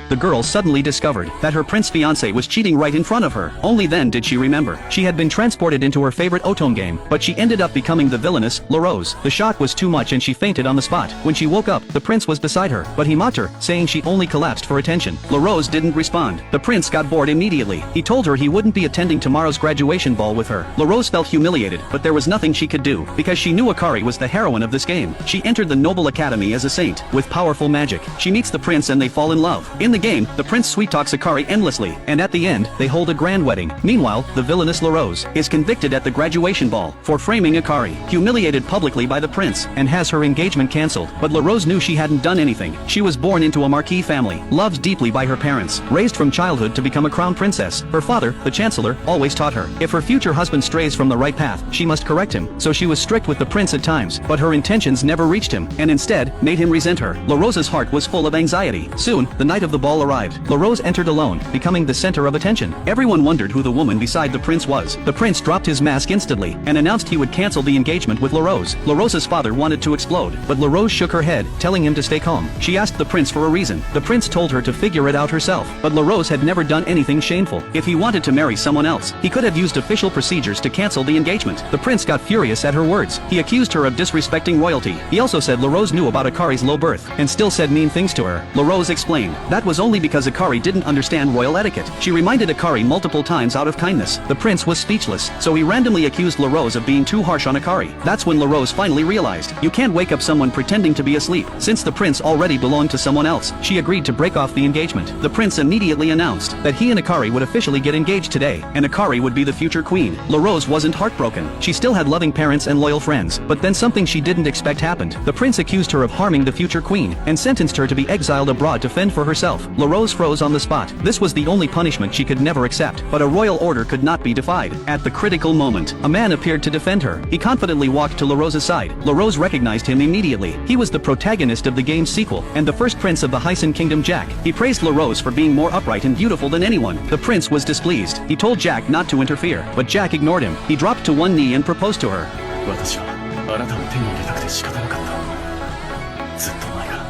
the girl suddenly discovered that her prince fiancé was cheating right in front of her. Only then did she remember. She had been transported into her favorite Otome game, but she ended up becoming the villainous La Rose. The shock was too much and she fainted on the spot. When she woke up, the prince was beside her, but he mocked her, saying she only collapsed for attention. La Rose didn't respond. The prince got bored immediately. He told her he wouldn't be attending tomorrow's graduation ball with her. La Rose felt humiliated, but there was nothing she could do, because she knew Akari was the heroine of this game. She entered the Noble Academy as a saint, with powerful magic. She meets the prince and they fall in love. In the game, the prince sweet-talks Akari endlessly, and at the end, they hold a grand wedding. Meanwhile, the villainous La Rose is convicted at the graduation ball for framing Akari, humiliated publicly by the prince, and has her engagement cancelled. But La Rose knew she hadn't done anything. She was born into a marquis family, loved deeply by her parents, raised from childhood to become a crown princess. Her father, the chancellor, always taught her, if her future husband strays from the right path, she must correct him. So she was strict with the prince at times, but her intentions never reached him, and instead, made him resent her. La Rose's heart was full of anxiety. Soon, the night of the ball arrived. La Rose entered alone, becoming the center of attention. Everyone wondered who the woman beside the prince was. The prince dropped his mask instantly, and announced he would cancel the engagement with La Rose. La Rose's father wanted to explode, but La Rose shook her head, telling him to stay calm. She asked the prince for a reason. The prince told her to figure it out herself, but La Rose had never done anything shameful. If he wanted to marry someone else, he could have used official procedures to cancel the engagement. The prince got furious at her words. He accused her of disrespecting royalty. He also said La Rose knew about Akari's low birth, and still said mean things to her. La Rose explained that was only because Akari didn't understand royal etiquette. She reminded Akari multiple times out of kindness. The prince was speechless, so he randomly accused La Rose of being too harsh on Akari. That's when La Rose finally realized, you can't wake up someone pretending to be asleep. Since the prince already belonged to someone else, she agreed to break off the engagement. The prince immediately announced that he and Akari would officially get engaged today, and Akari would be the future queen. La Rose wasn't heartbroken. She still had loving parents and loyal friends, but then something she didn't expect happened. The prince accused her of harming the future queen, and sentenced her to be exiled abroad to fend for herself. La Rose froze on the spot. This was the only punishment she could never accept, but a royal order could not be defied. At the critical moment, a man appeared to defend her. He confidently walked to La Rose's side. La Rose recognized him immediately. He was the protagonist of the game's sequel, and the first prince of the Hyson Kingdom, Jack. He praised La Rose for being more upright and beautiful than anyone. The prince was displeased. He told Jack not to interfere, but Jack ignored him. He dropped to one knee and proposed to her. 私はあなたを手に入れたくて仕方なかった。ずっと前から。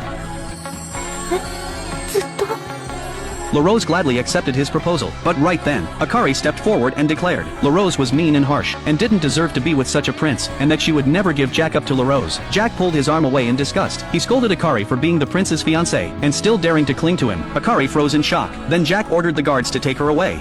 ずっと La Rose gladly accepted his proposal, but right then, Akari stepped forward and declared La Rose was mean and harsh, and didn't deserve to be with such a prince, and that she would never give Jack up to La Rose. Jack pulled his arm away in disgust. He scolded Akari for being the prince's fiancée, and still daring to cling to him. Akari froze in shock. Then Jack ordered the guards to take her away.